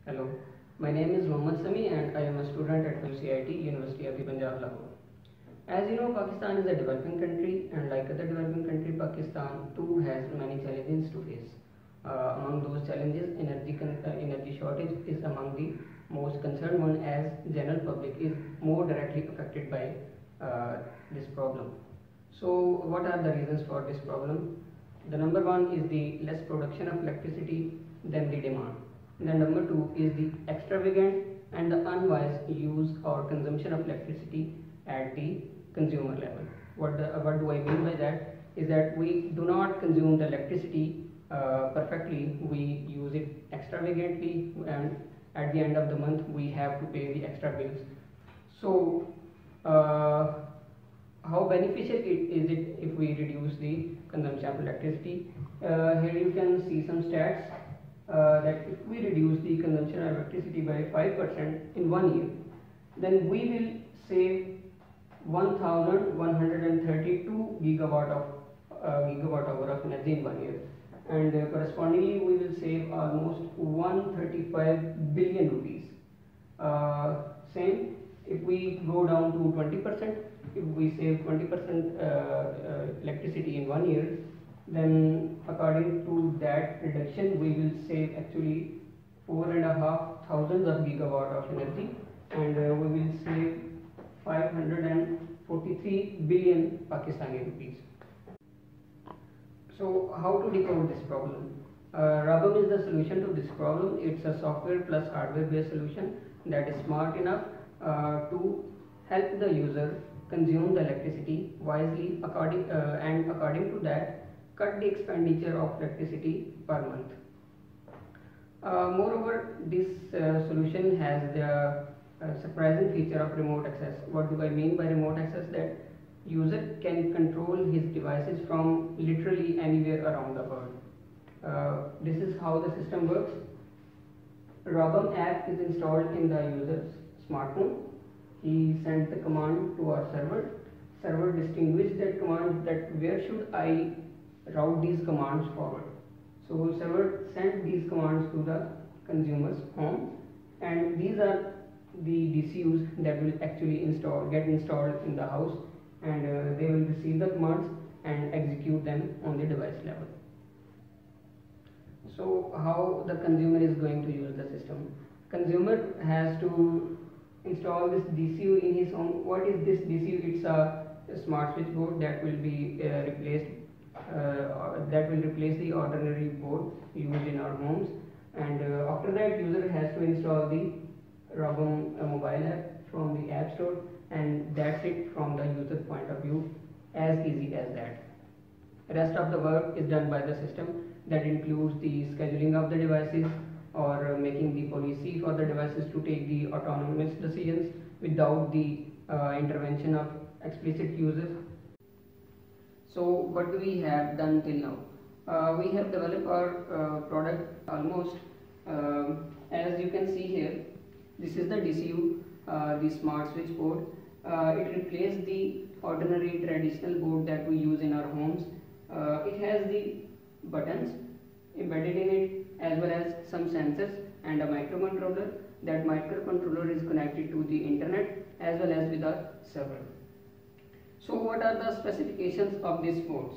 Hello, my name is Mohammad Sami and I am a student at UCIT, University of the Punjab, Lahore. As you know, Pakistan is a developing country, and like other developing country, Pakistan too has many challenges to face. Among those challenges, energy shortage is among the most concerned one, as general public is more directly affected by this problem. So, what are the reasons for this problem? The number one is the less production of electricity than the demand. The number two is the extravagant and the unwise use or consumption of electricity at the consumer level. What do I mean by that? Is that we do not consume the electricity perfectly, we use it extravagantly, and at the end of the month we have to pay the extra bills. So, how beneficial is it if we reduce the consumption of electricity? Here you can see some stats that if we reduce the consumption of electricity by 5% in 1 year, then we will save 1132 gigawatt hour of energy in 1 year, and correspondingly we will save almost 135 billion rupees. Same if we go down to 20%, if we save 20% electricity in 1 year, then according to that reduction we will save actually 4,500 of gigawatt of energy, and we will save 543 billion Pakistani rupees. So how to decode this problem? Rabum is the solution to this problem. It's a software plus hardware based solution that is smart enough to help the user consume the electricity wisely, according to that cut the expenditure of electricity per month. Moreover, this solution has the surprising feature of remote access. What do I mean by remote access? That user can control his devices from literally anywhere around the world. This is how the system works. Rabum app is installed in the user's smartphone. He sends the command to our server. Server distinguishes that command, that where should I route these commands forward. So server sends these commands to the consumer's home, and these are the DCUs that will actually get installed in the house, and they will receive the commands and execute them on the device level. So how the consumer is going to use the system? Consumer has to install this DCU in his home. What is this DCU? It's a smart switchboard that will be replaced. That will replace the ordinary board used in our homes, and after that user has to install the Rabum mobile app from the app store, and that's it from the user point of view, as easy as that. Rest of the work is done by the system, that includes the scheduling of the devices or making the policy for the devices to take the autonomous decisions without the intervention of explicit users. So what do we have done till now? We have developed our product almost, as you can see here. This is the DCU, the smart switch board. It replaced the ordinary traditional board that we use in our homes. It has the buttons embedded in it, as well as some sensors and a microcontroller. That microcontroller is connected to the internet as well as with a server. So what are the specifications of these boards?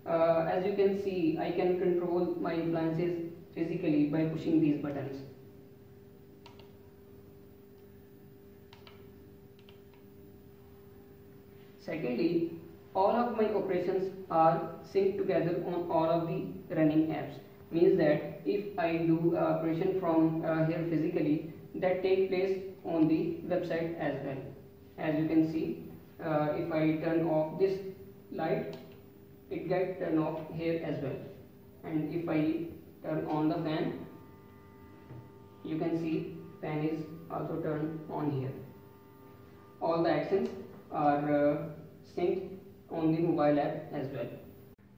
As you can see, I can control my appliances physically by pushing these buttons. Secondly, all of my operations are synced together on all of the running apps. Means that if I do operation from here physically, that takes place on the website as well. As you can see, if I turn off this light, it gets turned off here as well, and if I turn on the fan, you can see fan is also turned on here. All the actions are synced on the mobile app as well.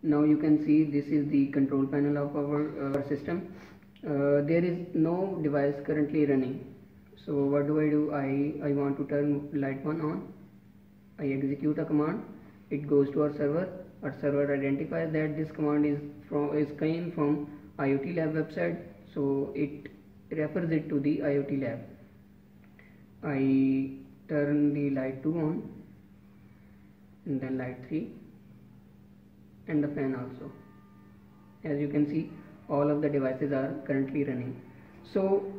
Now you can see this is the control panel of our system. There is no device currently running. So what do? I want to turn light 1 on. I execute a command. It goes to our server. Our server identifies that this command is came from IoT Lab website. So it refers it to the IoT lab. I turn the light 2 on, and then light 3, and the fan also. As you can see, all of the devices are currently running. So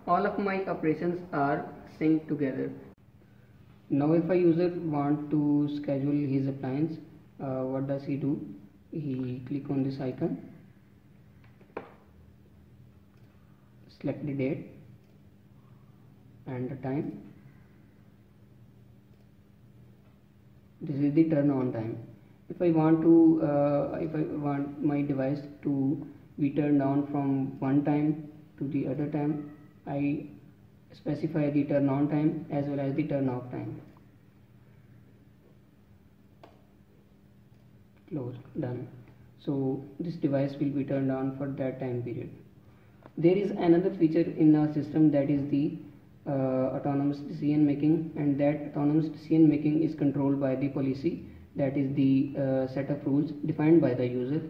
all of my operations are synced together. Now if a user want to schedule his appliance, what does he do? He click on this icon, select the date and the time. This is the turn on time. If I want my device to be turned on from one time to the other time, I specify the turn on time as well as the turn off time. Close, done. So this device will be turned on for that time period. There is another feature in our system, that is the autonomous decision making, and that autonomous decision making is controlled by the policy, that is the set of rules defined by the user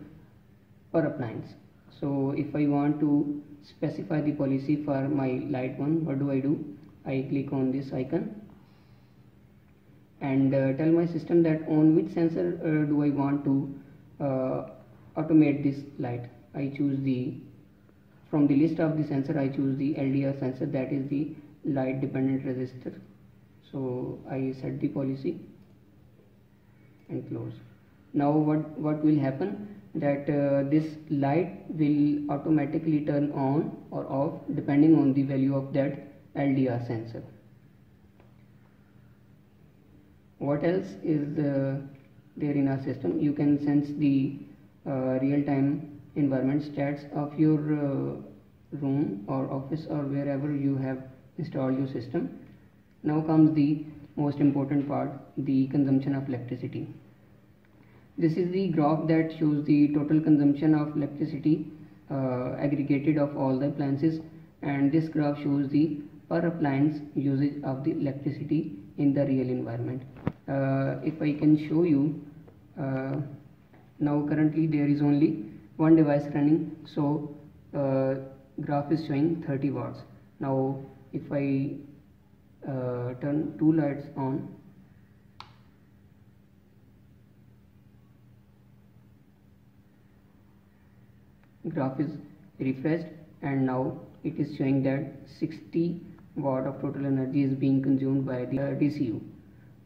per appliance. So if I want to specify the policy for my light 1, what do? I click on this icon and tell my system that on which sensor do I want to automate this light. I choose from the list of the sensor, I choose the LDR sensor, that is the light dependent resistor. So I set the policy and close. Now what will happen, that this light will automatically turn on or off depending on the value of that LDR sensor. What else is there in our system? You can sense the real-time environment stats of your room or office or wherever you have installed your system. Now comes the most important part, the consumption of electricity. This is the graph that shows the total consumption of electricity aggregated of all the appliances, and this graph shows the per appliance usage of the electricity in the real environment. If I can show you, now currently there is only one device running, so graph is showing 30 watts. Now if I turn 2 lights on, graph is refreshed and now it is showing that 60 watt of total energy is being consumed by the DCU.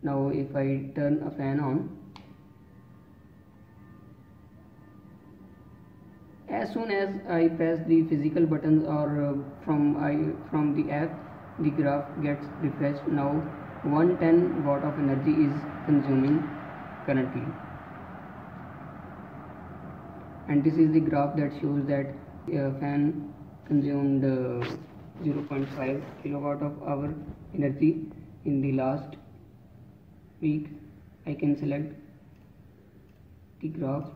Now if I turn a fan on, as soon as I press the physical buttons or from the app, the graph gets refreshed. Now 110 watt of energy is consuming currently, and this is the graph that shows that fan consumed 0.5 kilowatt of our energy in the last week. I can select the graph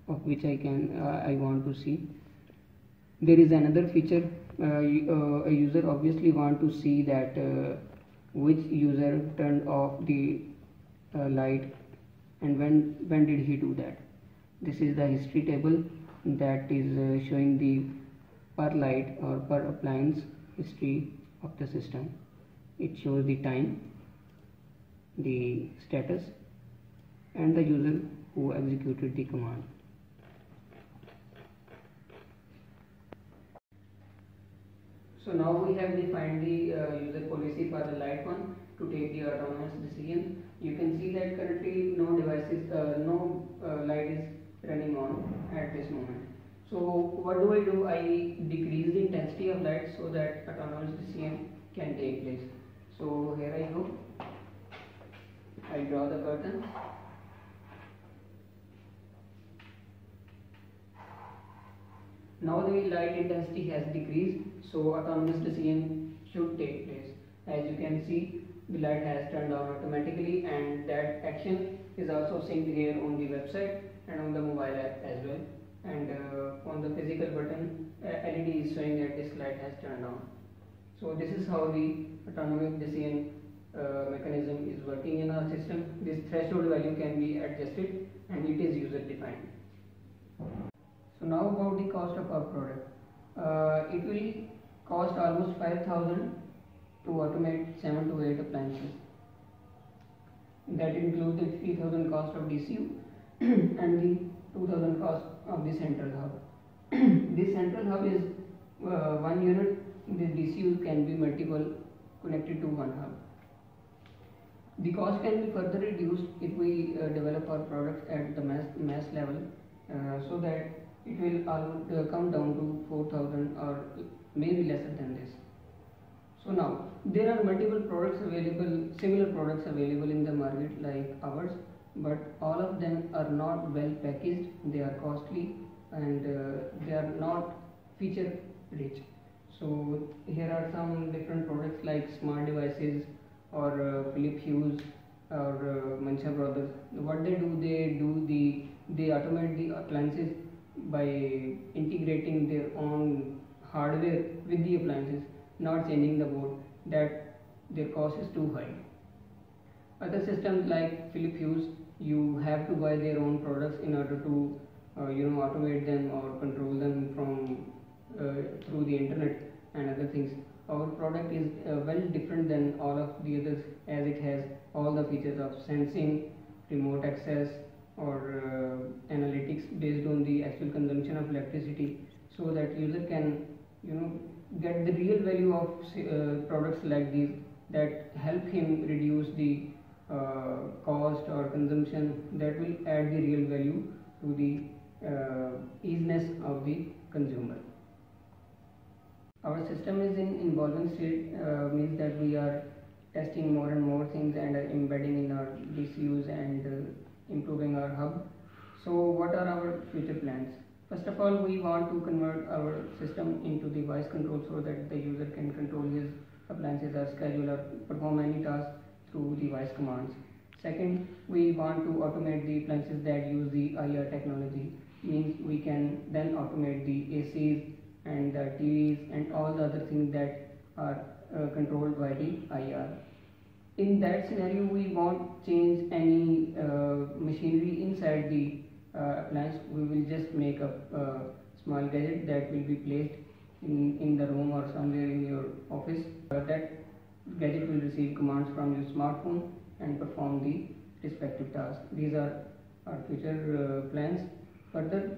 of which I want to see. There is another feature. A user obviously want to see that which user turned off the light and when did he do that. This is the history table that is showing the per light or per appliance history of the system. It shows the time, the status, and the user who executed the command. So now we have defined the user policy for the light 1 to take the autonomous decision. You can see that currently no light is running on at this moment. So what do? I decrease the intensity of light so that autonomous decision can take place. So here I go. I draw the curtain. Now the light intensity has decreased, so autonomous decision should take place. As you can see, the light has turned on automatically, and that action is also synced here on the website and on the mobile app as well. And on the physical button, LED is showing that this light has turned on. So this is how the autonomous decision mechanism is working in our system. This threshold value can be adjusted and it is user defined. now about the cost of our product. It will cost almost 5,000 to automate 7 to 8 appliances. That includes the 3,000 cost of DCU and the 2,000 cost of the central hub. This central hub is one unit. The DCU can be multiple connected to one hub. The cost can be further reduced if we develop our products at the mass level, so that it will come down to 4,000 or maybe lesser than this. So now there are multiple products available, similar products available in the market like ours, but all of them are not well packaged. They are costly and they are not feature rich. So here are some different products like smart devices or Philips Hue or Mancha Brothers. What they do, they automate the appliances by integrating their own hardware with the appliances, not changing the board. That their cost is too high. Other systems like Philips Hue, you have to buy their own products in order to automate them or control them from through the internet and other things. Our product is well different than all of the others, as it has all the features of sensing, remote access, or analytics based on the actual consumption of electricity, so that user can get the real value of products like these that help him reduce the cost or consumption, that will add the real value to the easiness of the consumer. Our system is in evolving state, means that we are testing more and more things and embedding in our DCUs and improving our hub. So what are our future plans? First of all, we want to convert our system into the voice control, so that the user can control his appliances or schedule or perform any task through the voice commands. Second, we want to automate the appliances that use the IR technology, means we can then automate the ACs and the TVs and all the other things that are controlled by the IR. In that scenario, we won't change any machinery inside the appliance. We will just make a small gadget that will be placed in the room or somewhere in your office. That gadget will receive commands from your smartphone and perform the respective task. These are our future plans. Further,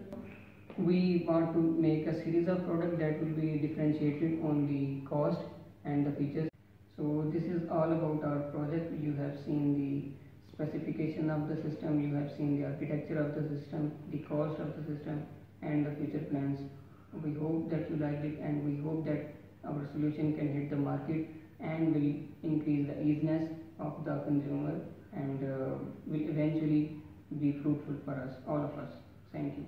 we want to make a series of products that will be differentiated on the cost and the features. So this is all about our project. You have seen the specification of the system, you have seen the architecture of the system, the cost of the system, and the future plans. We hope that you liked it, and we hope that our solution can hit the market and will increase the easiness of the consumer and will eventually be fruitful for us, all of us. Thank you.